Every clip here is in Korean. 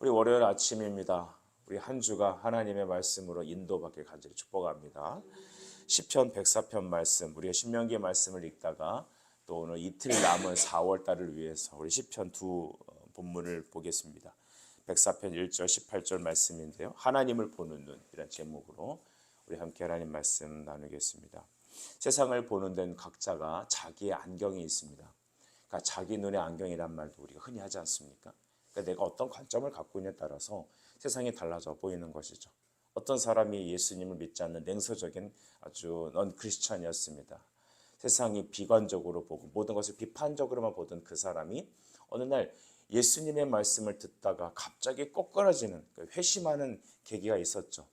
우리 월요일 아침입니다. 우리 한 주가 하나님의 말씀으로 인도받게 간절히 축복합니다. 시편 104편 말씀, 우리가 신명기 말씀을 읽다가 또 오늘 이틀 남은 4월 달을 위해서 우리 시편 두 본문을 보겠습니다. 104편 1절 18절 말씀인데요. 하나님을 보는 눈 이란 제목으로 우리 함께 하나님 말씀 나누겠습니다. 세상을 보는 데는 각자가 자기의 안경이 있습니다. 그러니까 자기 눈의 안경이란 말도 우리가 흔히 하지 않습니까? 그러니까 내가 어떤 관점을 갖고 있느냐에 따라서 세상이 달라져 보이는 것이죠. 어떤 사람이 예수님을 믿지 않는 냉소적인 아주 넌 크리스찬이었습니다. 세상이 비관적으로 보고 모든 것을 비판적으로만 보던 그 사람이 어느 날 예수님의 말씀을 듣다가 갑자기 꼬꾸라지는 회심하는 계기가 있었죠.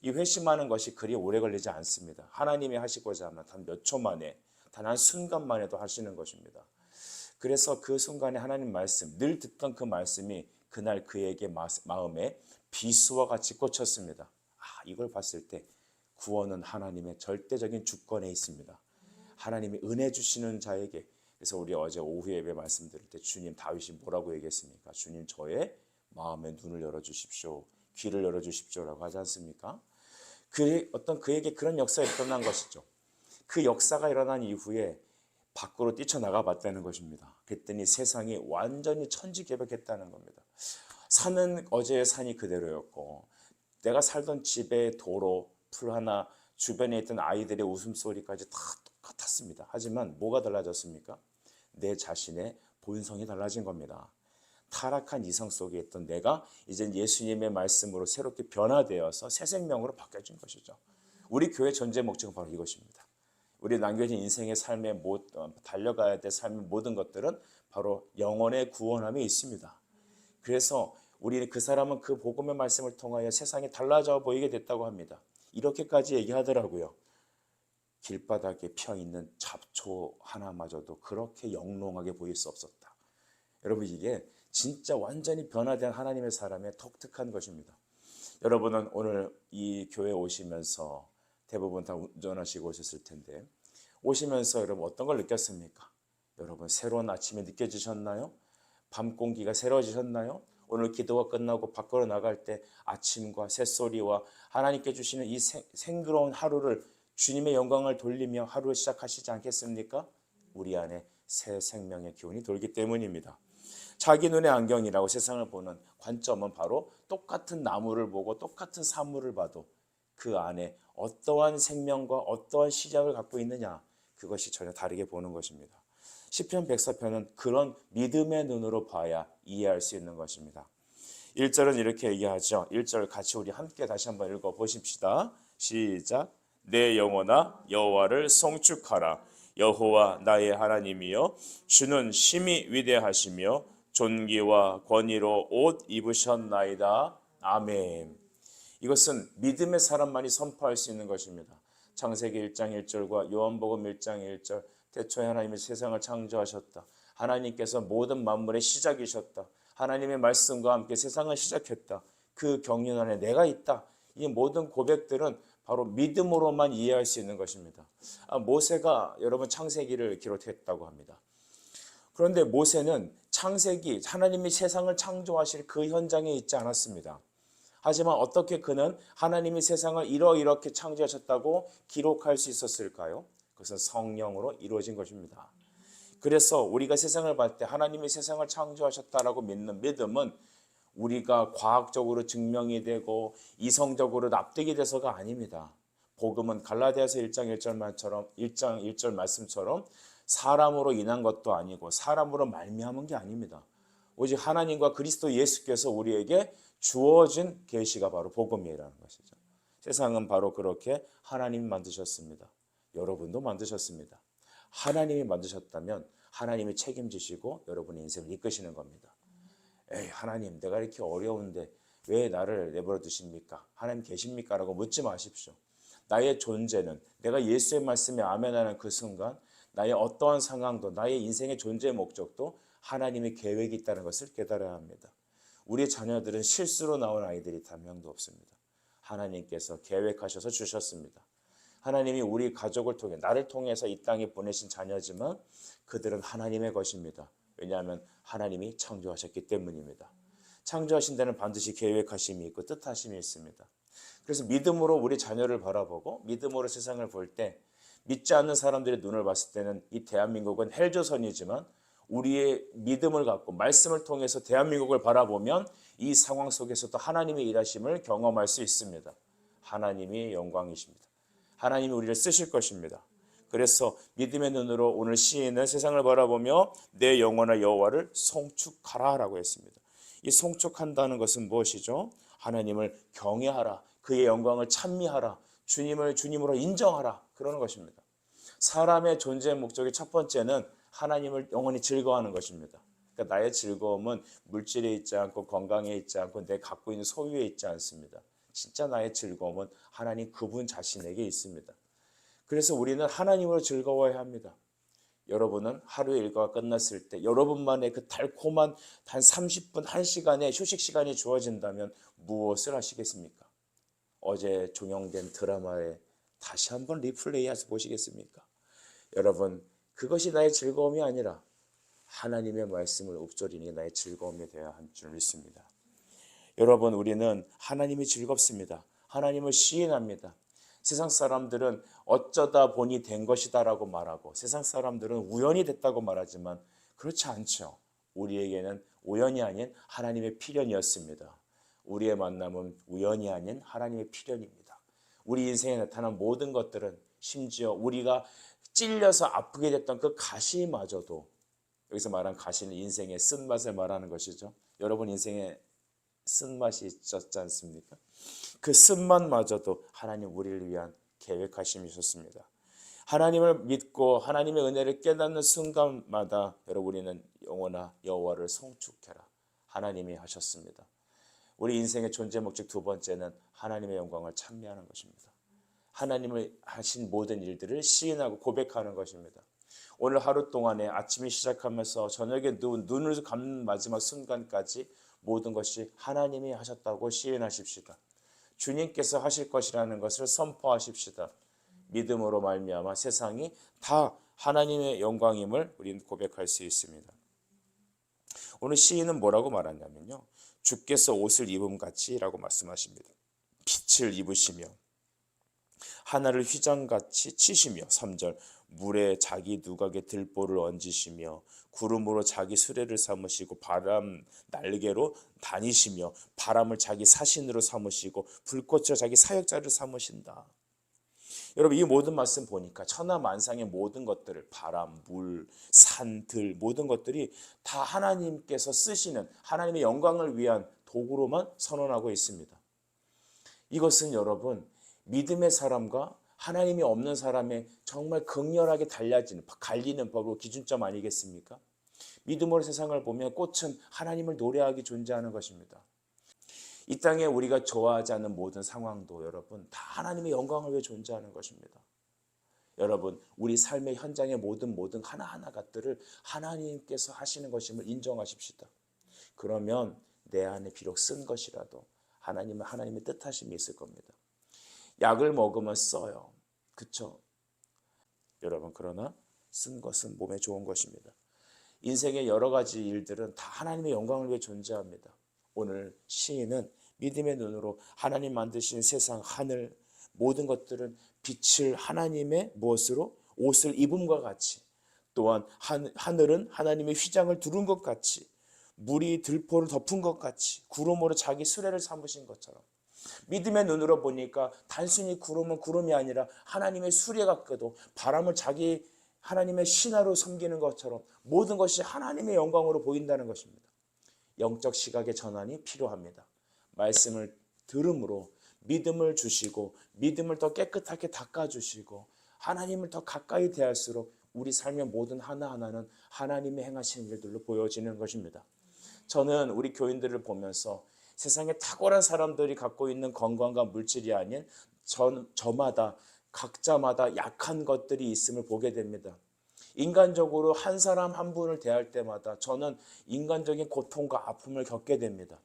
이 회심하는 것이 그리 오래 걸리지 않습니다. 하나님이 하시고자 하면 단 몇 초 만에, 단 한 순간 만에도 하시는 것입니다. 그래서 그 순간에 하나님 말씀, 늘 듣던 그 말씀이 그날 그에게 마음에 비수와 같이 꽂혔습니다. 이걸 봤을 때 구원은 하나님의 절대적인 주권에 있습니다. 하나님이 은혜 주시는 자에게. 그래서 우리 어제 오후 예배 말씀 드릴 때 주님, 다윗이 뭐라고 얘기했습니까? 주님, 저의 마음의 눈을 열어주십시오, 귀를 열어주십시오라고 하지 않습니까? 그에게 그런 역사가 일어난 것이죠. 그 역사가 일어난 이후에 밖으로 뛰쳐나가 봤다는 것입니다. 그랬더니 세상이 완전히 천지개벽했다는 겁니다. 산은 어제의 산이 그대로였고, 내가 살던 집의 도로, 풀 하나, 주변에 있던 아이들의 웃음소리까지 다 똑같았습니다. 하지만 뭐가 달라졌습니까? 내 자신의 본성이 달라진 겁니다. 타락한 이성 속에 있던 내가 이제 예수님의 말씀으로 새롭게 변화되어서 새 생명으로 바뀌어진 것이죠. 우리 교회 존재 목적은 바로 이것입니다. 우리 남겨진 인생의 삶에 달려가야 될 삶의 모든 것들은 바로 영혼의 구원함에 있습니다. 그래서 우리 그 사람은 그 복음의 말씀을 통하여 세상이 달라져 보이게 됐다고 합니다. 이렇게까지 얘기하더라고요. 길바닥에 펴있는 잡초 하나마저도 그렇게 영롱하게 보일 수 없었다. 여러분, 이게 진짜 완전히 변화된 하나님의 사람의 독특한 것입니다. 여러분은 오늘 이 교회 오시면서 대부분 다 운전하시고 오셨을 텐데, 오시면서 여러분 어떤 걸 느꼈습니까? 여러분 새로운 아침이 느껴지셨나요? 밤 공기가 새로워지셨나요? 오늘 기도가 끝나고 밖으로 나갈 때 아침과 새소리와 하나님께 주시는 이 생그러운 하루를 주님의 영광을 돌리며 하루를 시작하시지 않겠습니까? 우리 안에 새 생명의 기운이 돌기 때문입니다. 자기 눈의 안경이라고 세상을 보는 관점은 바로 똑같은 나무를 보고 똑같은 사물을 봐도 그 안에 어떠한 생명과 어떠한 시작을 갖고 있느냐, 그것이 전혀 다르게 보는 것입니다. 시편 104편은 그런 믿음의 눈으로 봐야 이해할 수 있는 것입니다. 1절은 이렇게 얘기하죠. 1절 같이 우리 함께 다시 한번 읽어보십시다. 시작. 내 영혼아 여호와를 송축하라. 여호와 나의 하나님이여, 주는 심히 위대하시며 존귀와 권위로 옷 입으셨나이다. 아멘. 이것은 믿음의 사람만이 선포할 수 있는 것입니다. 창세기 1장 1절과 요한복음 1장 1절, 태초에 하나님이 세상을 창조하셨다. 하나님께서 모든 만물의 시작이셨다. 하나님의 말씀과 함께 세상을 시작했다. 그 경륜 안에 내가 있다. 이 모든 고백들은 바로 믿음으로만 이해할 수 있는 것입니다. 모세가 여러분 창세기를 기록했다고 합니다. 그런데 모세는 창세기, 하나님이 세상을 창조하실 그 현장에 있지 않았습니다. 하지만 어떻게 그는 하나님이 세상을 이렇게 창조하셨다고 기록할 수 있었을까요? 그것은 성령으로 이루어진 것입니다. 그래서 우리가 세상을 볼 때 하나님이 세상을 창조하셨다라고 믿는 믿음은 우리가 과학적으로 증명이 되고 이성적으로 납득이 돼서가 아닙니다. 복음은 갈라디아서 1장 1절 말씀처럼 사람으로 인한 것도 아니고 사람으로 말미암은 게 아닙니다. 오직 하나님과 그리스도 예수께서 우리에게 주어진 계시가 바로 복음이라는 것이죠. 세상은 바로 그렇게 하나님이 만드셨습니다. 여러분도 만드셨습니다. 하나님이 만드셨다면 하나님이 책임지시고 여러분의 인생을 이끄시는 겁니다. 에이, 하나님, 내가 이렇게 어려운데 왜 나를 내버려 두십니까? 하나님 계십니까? 라고 묻지 마십시오. 나의 존재는 내가 예수의 말씀에 아멘하는 그 순간 나의 어떠한 상황도, 나의 인생의 존재의 목적도 하나님의 계획이 있다는 것을 깨달아야 합니다. 우리 자녀들은 실수로 나온 아이들이 단 명도 없습니다. 하나님께서 계획하셔서 주셨습니다. 하나님이 우리 가족을 통해, 나를 통해서 이 땅에 보내신 자녀지만 그들은 하나님의 것입니다. 왜냐하면 하나님이 창조하셨기 때문입니다. 창조하신 데는 반드시 계획하심이 있고 뜻하심이 있습니다. 그래서 믿음으로 우리 자녀를 바라보고 믿음으로 세상을 볼 때 믿지 않는 사람들의 눈을 봤을 때는 이 대한민국은 헬조선이지만 우리의 믿음을 갖고 말씀을 통해서 대한민국을 바라보면 이 상황 속에서도 하나님의 일하심을 경험할 수 있습니다. 하나님이 영광이십니다. 하나님이 우리를 쓰실 것입니다. 그래서 믿음의 눈으로 오늘 시인은 세상을 바라보며 내 영혼아 여호와를 송축하라 라고 했습니다. 이 송축한다는 것은 무엇이죠? 하나님을 경외하라, 그의 영광을 찬미하라, 주님을 주님으로 인정하라, 그러는 것입니다. 사람의 존재의 목적의 첫 번째는 하나님을 영원히 즐거워하는 것입니다. 그러니까 나의 즐거움은 물질에 있지 않고 건강에 있지 않고 내 갖고 있는 소유에 있지 않습니다. 진짜 나의 즐거움은 하나님 그분 자신에게 있습니다. 그래서 우리는 하나님으로 즐거워해야 합니다. 여러분은 하루의 일과가 끝났을 때 여러분만의 그 달콤한 단 30분, 1시간의 휴식 시간이 주어진다면 무엇을 하시겠습니까? 어제 종영된 드라마에 다시 한번 리플레이해서 보시겠습니까? 여러분, 그것이 나의 즐거움이 아니라 하나님의 말씀을 읊조리는 게 나의 즐거움이 되어야 할 줄 믿습니다. 여러분, 우리는 하나님이 즐겁습니다. 하나님을 시인합니다. 세상 사람들은 어쩌다 보니 된 것이다라고 말하고 세상 사람들은 우연이 됐다고 말하지만 그렇지 않죠. 우리에게는 우연이 아닌 하나님의 필연이었습니다. 우리의 만남은 우연이 아닌 하나님의 필연입니다. 우리 인생에 나타난 모든 것들은 심지어 우리가 찔려서 아프게 됐던 그 가시마저도, 여기서 말한 가시는 인생의 쓴맛을 말하는 것이죠. 여러분 인생에 쓴맛이 있었지 않습니까? 그 쓴맛마저도 하나님 우리를 위한 계획하심이 있었습니다. 하나님을 믿고 하나님의 은혜를 깨닫는 순간마다 여러분 우리는 영원아 여호와를 송축해라, 하나님이 하셨습니다. 우리 인생의 존재 목적 두 번째는 하나님의 영광을 찬미하는 것입니다. 하나님을 하신 모든 일들을 시인하고 고백하는 것입니다. 오늘 하루 동안에 아침이 시작하면서 저녁에 눈을 감는 마지막 순간까지 모든 것이 하나님이 하셨다고 시인하십시다. 주님께서 하실 것이라는 것을 선포하십시다. 믿음으로 말미암아 세상이 다 하나님의 영광임을 우리는 고백할 수 있습니다. 오늘 시인은 뭐라고 말하냐면요, 주께서 옷을 입음같이 라고 말씀하십니다. 빛을 입으시며 하나를 휘장같이 치시며 3절 물에 자기 누각에 들보를 얹으시며 구름으로 자기 수레를 삼으시고 바람 날개로 다니시며 바람을 자기 사신으로 삼으시고 불꽃으로 자기 사역자를 삼으신다. 여러분 이 모든 말씀 보니까 천하만상의 모든 것들을 바람, 물, 산, 들 모든 것들이 다 하나님께서 쓰시는 하나님의 영광을 위한 도구로만 선언하고 있습니다. 이것은 여러분 믿음의 사람과 하나님이 없는 사람의 정말 극렬하게 갈리는 법으로 기준점 아니겠습니까? 믿음으로 세상을 보면 꽃은 하나님을 노래하기 존재하는 것입니다. 이 땅에 우리가 좋아하지 않는 모든 상황도 여러분 다 하나님의 영광을 위해 존재하는 것입니다. 여러분 우리 삶의 현장의 모든 하나하나 것들을 하나님께서 하시는 것임을 인정하십시다. 그러면 내 안에 비록 쓴 것이라도 하나님은 하나님의 뜻하심이 있을 겁니다. 약을 먹으면 써요. 그렇죠? 여러분 그러나 쓴 것은 몸에 좋은 것입니다. 인생의 여러 가지 일들은 다 하나님의 영광을 위해 존재합니다. 오늘 시인은 믿음의 눈으로 하나님 만드신 세상, 하늘 모든 것들은 빛을 하나님의 무엇으로? 옷을 입음과 같이, 또한 하늘은 하나님의 휘장을 두른 것 같이, 물이 들포를 덮은 것 같이, 구름으로 자기 수레를 삼으신 것처럼 믿음의 눈으로 보니까 단순히 구름은 구름이 아니라 하나님의 수레 같고도 바람을 자기 하나님의 신하로 섬기는 것처럼 모든 것이 하나님의 영광으로 보인다는 것입니다. 영적 시각의 전환이 필요합니다. 말씀을 들음으로 믿음을 주시고 믿음을 더 깨끗하게 닦아주시고 하나님을 더 가까이 대할수록 우리 삶의 모든 하나하나는 하나님의 행하시는 일들로 보여지는 것입니다. 저는 우리 교인들을 보면서 세상에 탁월한 사람들이 갖고 있는 건강과 물질이 아닌 저마다 각자마다 약한 것들이 있음을 보게 됩니다. 인간적으로 한 사람 한 분을 대할 때마다 저는 인간적인 고통과 아픔을 겪게 됩니다.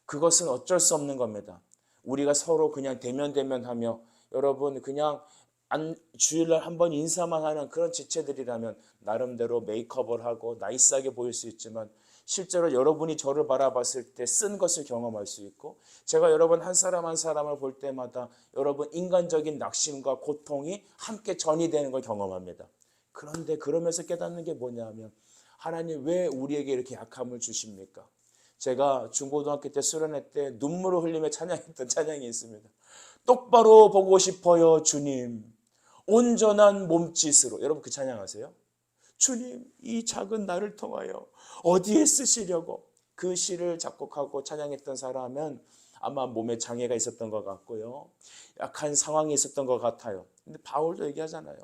그것은 어쩔 수 없는 겁니다. 우리가 서로 그냥 대면하며 여러분 그냥 주일날 한번 인사만 하는 그런 지체들이라면 나름대로 메이크업을 하고 나이스하게 보일 수 있지만 실제로 여러분이 저를 바라봤을 때 쓴 것을 경험할 수 있고, 제가 여러분 한 사람 한 사람을 볼 때마다 여러분 인간적인 낙심과 고통이 함께 전이되는 걸 경험합니다. 그런데 그러면서 깨닫는 게 뭐냐면, 하나님 왜 우리에게 이렇게 약함을 주십니까? 제가 중고등학교 때 수련회 때 눈물을 흘리며 찬양했던 찬양이 있습니다. 똑바로 보고 싶어요 주님, 온전한 몸짓으로. 여러분 그 찬양 아세요? 주님, 이 작은 나를 통하여 어디에 쓰시려고. 그 시를 작곡하고 찬양했던 사람은 아마 몸에 장애가 있었던 것 같고요, 약한 상황이 있었던 것 같아요. 근데 바울도 얘기하잖아요.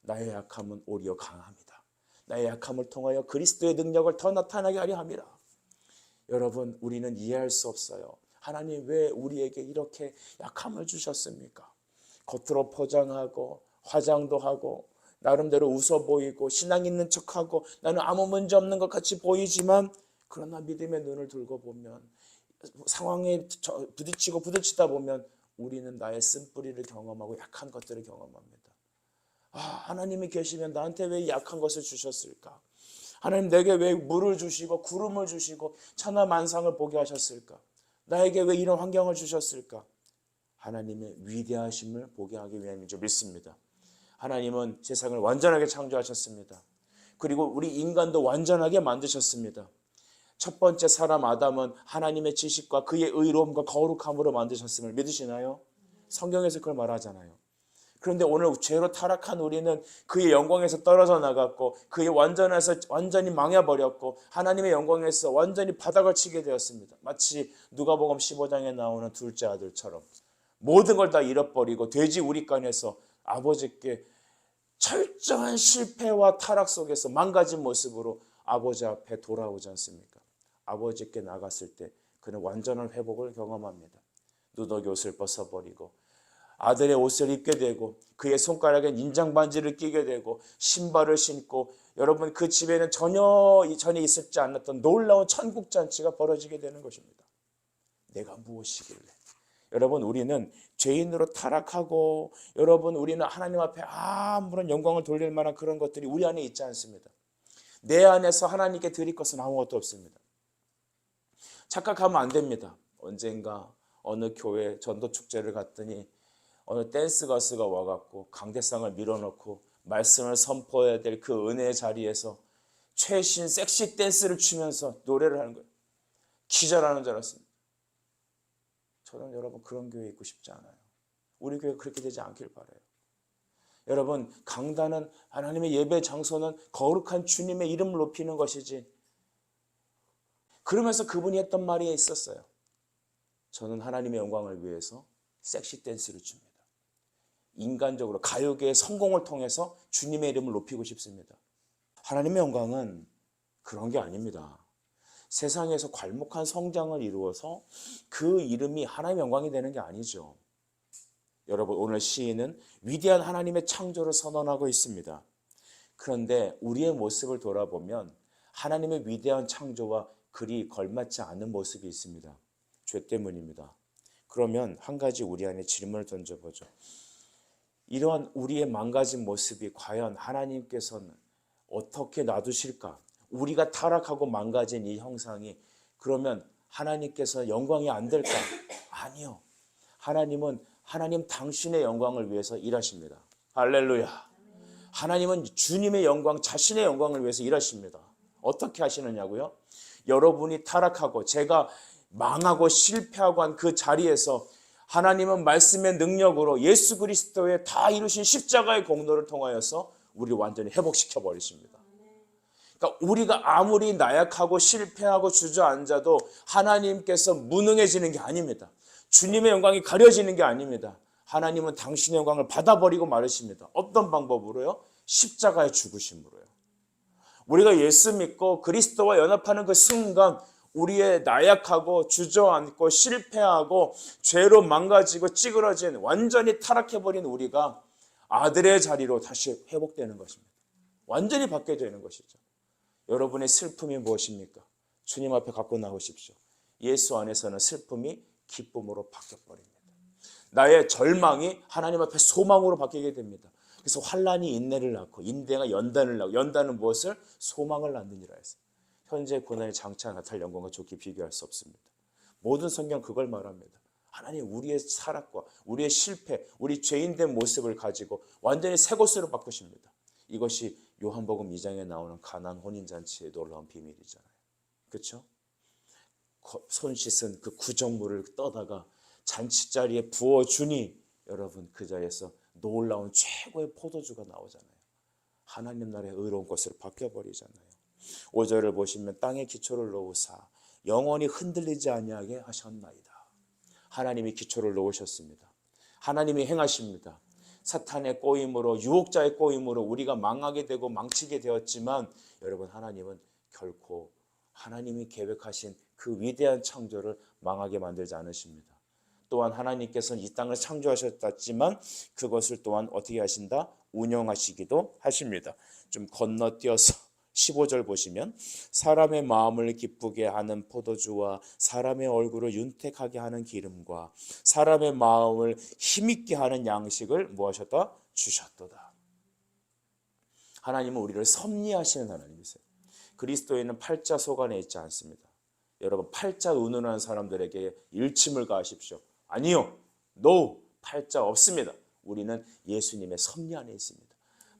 나의 약함은 오히려 강합니다. 나의 약함을 통하여 그리스도의 능력을 더 나타나게 하려 합니다. 여러분, 우리는 이해할 수 없어요. 하나님 왜 우리에게 이렇게 약함을 주셨습니까? 겉으로 포장하고 화장도 하고 나름대로 웃어 보이고 신앙 있는 척하고 나는 아무 문제 없는 것 같이 보이지만, 그러나 믿음의 눈을 들고 보면, 상황에 부딪히다 보면 우리는 나의 쓴뿌리를 경험하고 약한 것들을 경험합니다. 하나님이 계시면 나한테 왜 약한 것을 주셨을까? 하나님 내게 왜 물을 주시고 구름을 주시고 천하만상을 보게 하셨을까? 나에게 왜 이런 환경을 주셨을까? 하나님의 위대하심을 보게 하기 위함인 줄 믿습니다. 하나님은 세상을 완전하게 창조하셨습니다. 그리고 우리 인간도 완전하게 만드셨습니다. 첫 번째 사람 아담은 하나님의 지식과 그의 의로움과 거룩함으로 만드셨음을 믿으시나요? 성경에서 그걸 말하잖아요. 그런데 오늘 죄로 타락한 우리는 그의 영광에서 떨어져 나갔고, 그의 완전에서 완전히 망해버렸고, 하나님의 영광에서 완전히 바닥을 치게 되었습니다. 마치 누가복음 15장에 나오는 둘째 아들처럼 모든 걸 다 잃어버리고 돼지 우리간에서 아버지께 철저한 실패와 타락 속에서 망가진 모습으로 아버지 앞에 돌아오지 않습니까? 아버지께 나갔을 때 그는 완전한 회복을 경험합니다. 누더기 옷을 벗어버리고 아들의 옷을 입게 되고, 그의 손가락에 인장 반지를 끼게 되고, 신발을 신고, 여러분 그 집에는 전혀 이전에 있었지 않았던 놀라운 천국 잔치가 벌어지게 되는 것입니다. 내가 무엇이길래? 여러분, 우리는 죄인으로 타락하고, 여러분 우리는 하나님 앞에 아무런 영광을 돌릴 만한 그런 것들이 우리 안에 있지 않습니다. 내 안에서 하나님께 드릴 것은 아무것도 없습니다. 착각하면 안 됩니다. 언젠가 어느 교회 전도 축제를 갔더니 어느 댄스 가수가 와갖고 강대상을 밀어넣고 말씀을 선포해야 될 그 은혜의 자리에서 최신 섹시 댄스를 추면서 노래를 하는 거예요. 기절하는 줄 알았습니다. 저는 여러분 그런 교회에 있고 싶지 않아요. 우리 교회가 그렇게 되지 않길 바라요. 여러분, 강단은, 하나님의 예배 장소는 거룩한 주님의 이름을 높이는 것이지. 그러면서 그분이 했던 말이 있었어요. 저는 하나님의 영광을 위해서 섹시 댄스를 춥니다. 인간적으로 가요계의 성공을 통해서 주님의 이름을 높이고 싶습니다. 하나님의 영광은 그런 게 아닙니다. 세상에서 괄목한 성장을 이루어서 그 이름이 하나님의 영광이 되는 게 아니죠. 여러분, 오늘 시인은 위대한 하나님의 창조를 선언하고 있습니다. 그런데 우리의 모습을 돌아보면 하나님의 위대한 창조와 그리 걸맞지 않은 모습이 있습니다. 죄 때문입니다. 그러면 한 가지 우리 안에 질문을 던져보죠. 이러한 우리의 망가진 모습이 과연 하나님께서는 어떻게 놔두실까? 우리가 타락하고 망가진 이 형상이 그러면 하나님께서 영광이 안 될까? 아니요. 하나님은 하나님 당신의 영광을 위해서 일하십니다. 할렐루야. 하나님은 주님의 영광, 자신의 영광을 위해서 일하십니다. 어떻게 하시느냐고요? 여러분이 타락하고 제가 망하고 실패하고 한 그 자리에서 하나님은 말씀의 능력으로 예수 그리스도의 다 이루신 십자가의 공로를 통하여서 우리를 완전히 회복시켜 버리십니다. 그러니까 우리가 아무리 나약하고 실패하고 주저앉아도 하나님께서 무능해지는 게 아닙니다. 주님의 영광이 가려지는 게 아닙니다. 하나님은 당신의 영광을 받아버리고 말으십니다. 어떤 방법으로요? 십자가의 죽으심으로요. 우리가 예수 믿고 그리스도와 연합하는 그 순간 우리의 나약하고 주저앉고 실패하고 죄로 망가지고 찌그러진 완전히 타락해버린 우리가 아들의 자리로 다시 회복되는 것입니다. 완전히 받게 되는 것이죠. 여러분의 슬픔이 무엇입니까? 주님 앞에 갖고 나오십시오. 예수 안에서는 슬픔이 기쁨으로 바뀌어버립니다. 나의 절망이 하나님 앞에 소망으로 바뀌게 됩니다. 그래서 환난이 인내를 낳고 인내가 연단을 낳고 연단은 무엇을? 소망을 낳느니라 했어요. 현재 고난이 장차 나타날 영광과 좋게 비교할 수 없습니다. 모든 성경 그걸 말합니다. 하나님 우리의 타락과 우리의 실패, 우리 죄인된 모습을 가지고 완전히 새 것으로 바꾸십니다. 이것이 요한복음 2장에 나오는 가나안 혼인잔치의 놀라운 비밀이잖아요. 그렇죠? 손 씻은 그 구정물을 떠다가 잔치자리에 부어주니 여러분 그 자리에서 놀라운 최고의 포도주가 나오잖아요. 하나님 나라의 의로운 것으로 바뀌어버리잖아요. 5절을 보시면 땅에 기초를 놓으사 영원히 흔들리지 아니하게 하셨나이다. 하나님이 기초를 놓으셨습니다. 하나님이 행하십니다. 사탄의 꼬임으로 유혹자의 꼬임으로 우리가 망하게 되고 망치게 되었지만 여러분 하나님은 결코 하나님이 계획하신 그 위대한 창조를 망하게 만들지 않으십니다. 또한 하나님께서는 이 땅을 창조하셨지만 그것을 또한 어떻게 하신다? 운영하시기도 하십니다. 좀 건너뛰어서 15절 보시면 사람의 마음을 기쁘게 하는 포도주와 사람의 얼굴을 윤택하게 하는 기름과 사람의 마음을 힘있게 하는 양식을 무엇하셨다? 주셨도다. 하나님은 우리를 섭리하시는 하나님이세요. 그리스도에는 팔자 속안에 있지 않습니다. 여러분 팔자 운운하는 사람들에게 일침을 가하십시오. 아니요. No. 팔자 없습니다. 우리는 예수님의 섭리 안에 있습니다.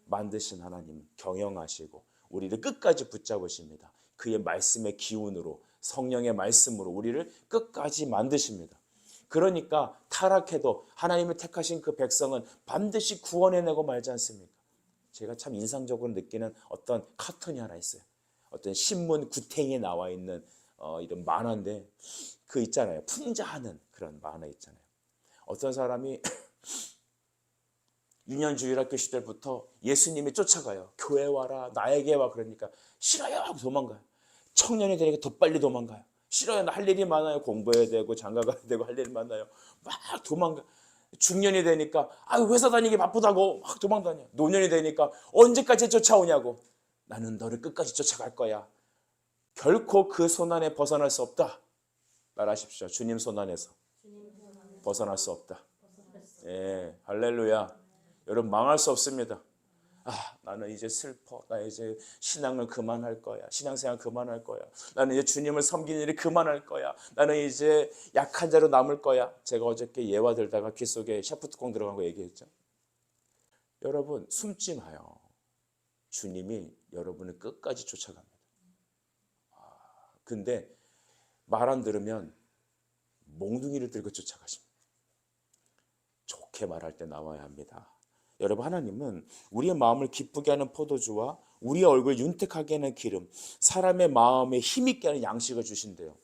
만드신 하나님 경영하시고 우리를 끝까지 붙잡으십니다. 그의 말씀의 기운으로 성령의 말씀으로 우리를 끝까지 만드십니다. 그러니까 타락해도 하나님을 택하신 그 백성은 반드시 구원해내고 말지 않습니까? 제가 참 인상적으로 느끼는 어떤 카툰이 하나 있어요. 어떤 신문 구탱이에 나와 있는 이런 만화인데 그 있잖아요. 풍자하는 그런 만화 있잖아요. 어떤 사람이 유년주일학교 시절부터 예수님이 쫓아가요. 교회 와라 나에게 와 그러니까 싫어요 하고 도망가요. 청년이 되니까 더 빨리 도망가요. 싫어요 나 할 일이 많아요. 공부해야 되고 장가 가야 되고 할 일이 많아요. 막 도망가. 중년이 되니까 회사 다니기 바쁘다고 막 도망다녀. 노년이 되니까 언제까지 쫓아오냐고. 나는 너를 끝까지 쫓아갈 거야. 결코 그 손안에 벗어날 수 없다. 말하십시오. 주님 손안에서 벗어날 수 없다. 예, 할렐루야. 여러분 망할 수 없습니다. 나는 이제 슬퍼. 나 이제 신앙을 그만할 거야. 신앙생활 그만할 거야. 나는 이제 주님을 섬기는 일을 그만할 거야. 나는 이제 약한 자로 남을 거야. 제가 어저께 예화 들다가 귀 속에 샤프트콩 들어간 거 얘기했죠. 여러분 숨지 마요. 주님이 여러분을 끝까지 쫓아갑니다. 근데 말 안 들으면 몽둥이를 들고 쫓아가십니다. 좋게 말할 때 나와야 합니다. 여러분 하나님은 우리의 마음을 기쁘게 하는 포도주와 우리의 얼굴을 윤택하게 하는 기름, 사람의 마음에 힘있게 하는 양식을 주신대요.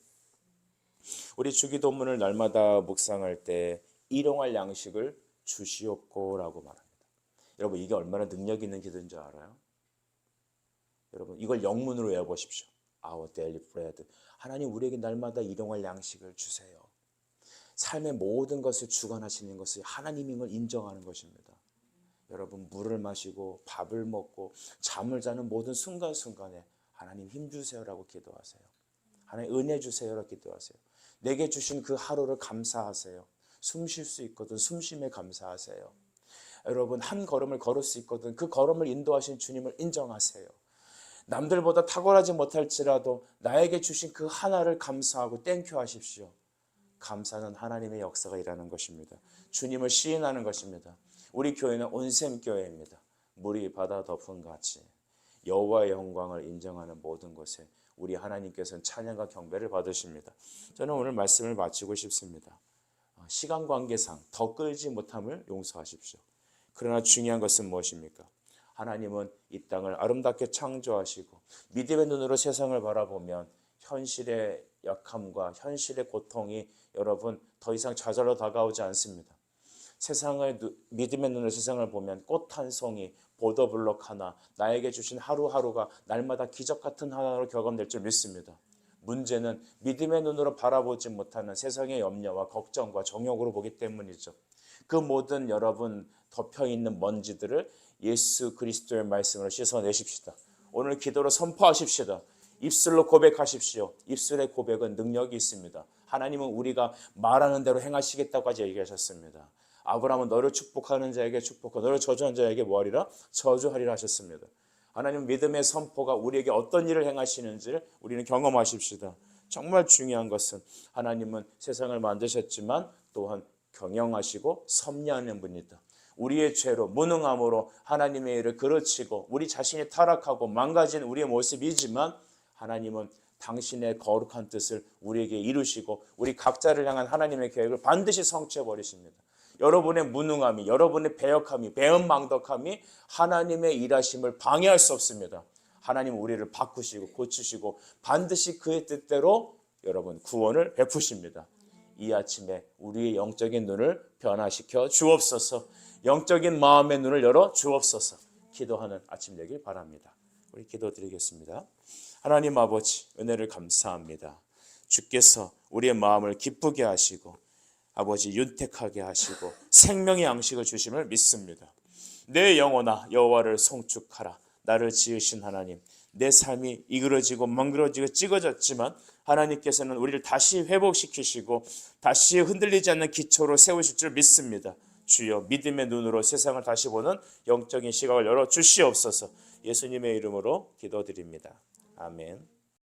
우리 주기도문을 날마다 묵상할 때 일용할 양식을 주시옵고라고 말합니다. 여러분 이게 얼마나 능력 있는 기도인 줄 알아요? 여러분 이걸 영문으로 외워보십시오. Our daily bread. 하나님 우리에게 날마다 일용할 양식을 주세요. 삶의 모든 것을 주관하시는 것이 하나님인 걸 인정하는 것입니다. 여러분 물을 마시고 밥을 먹고 잠을 자는 모든 순간순간에 하나님 힘주세요라고 기도하세요. 하나님 은혜 주세요라고 기도하세요. 내게 주신 그 하루를 감사하세요. 숨 쉴 수 있거든 숨쉼에 감사하세요. 여러분 한 걸음을 걸을 수 있거든 그 걸음을 인도하신 주님을 인정하세요. 남들보다 탁월하지 못할지라도 나에게 주신 그 하나를 감사하고 땡큐 하십시오. 감사는 하나님의 역사가 일하는 것입니다. 주님을 시인하는 것입니다. 우리 교회는 온샘교회입니다. 물이 바다 덮은 같이 여호와의 영광을 인정하는 모든 곳에 우리 하나님께서는 찬양과 경배를 받으십니다. 저는 오늘 말씀을 마치고 싶습니다. 시간 관계상 더 끌지 못함을 용서하십시오. 그러나 중요한 것은 무엇입니까? 하나님은 이 땅을 아름답게 창조하시고 믿음의 눈으로 세상을 바라보면 현실의 약함과 현실의 고통이 여러분 더 이상 좌절로 다가오지 않습니다. 세상을 믿음의 눈으로 세상을 보면 꽃 한 송이, 보더블럭 하나, 나에게 주신 하루하루가 날마다 기적 같은 하나로 경험될 줄 믿습니다. 문제는 믿음의 눈으로 바라보지 못하는 세상의 염려와 걱정과 정욕으로 보기 때문이죠. 그 모든 여러분 덮여있는 먼지들을 예수 그리스도의 말씀으로 씻어내십시다. 오늘 기도로 선포하십시다. 입술로 고백하십시오. 입술의 고백은 능력이 있습니다. 하나님은 우리가 말하는 대로 행하시겠다고까지 얘기하셨습니다. 아브라함은 너를 축복하는 자에게 축복하고 너를 저주하는 자에게 뭐하리라? 저주하리라 하셨습니다. 하나님 믿음의 선포가 우리에게 어떤 일을 행하시는지를 우리는 경험하십시다. 정말 중요한 것은 하나님은 세상을 만드셨지만 또한 경영하시고 섭리하는 분이다. 우리의 죄로 무능함으로 하나님의 일을 그르치고 우리 자신이 타락하고 망가진 우리의 모습이지만 하나님은 당신의 거룩한 뜻을 우리에게 이루시고 우리 각자를 향한 하나님의 계획을 반드시 성취해 버리십니다. 여러분의 무능함이, 여러분의 배역함이, 배은망덕함이 하나님의 일하심을 방해할 수 없습니다. 하나님은 우리를 바꾸시고 고치시고 반드시 그의 뜻대로 여러분 구원을 베푸십니다. 이 아침에 우리의 영적인 눈을 변화시켜 주옵소서. 영적인 마음의 눈을 열어 주옵소서. 기도하는 아침 되길 바랍니다. 우리 기도드리겠습니다. 하나님 아버지, 은혜를 감사합니다. 주께서 우리의 마음을 기쁘게 하시고 아버지 윤택하게 하시고 생명의 양식을 주심을 믿습니다. 내 영혼아 여호와를 송축하라. 나를 지으신 하나님, 내 삶이 이그러지고 멍그러지고 찌그러졌지만 하나님께서는 우리를 다시 회복시키시고 다시 흔들리지 않는 기초로 세우실 줄 믿습니다. 주여, 믿음의 눈으로 세상을 다시 보는 영적인 시각을 열어 주시옵소서. 예수님의 이름으로 기도드립니다. 아멘.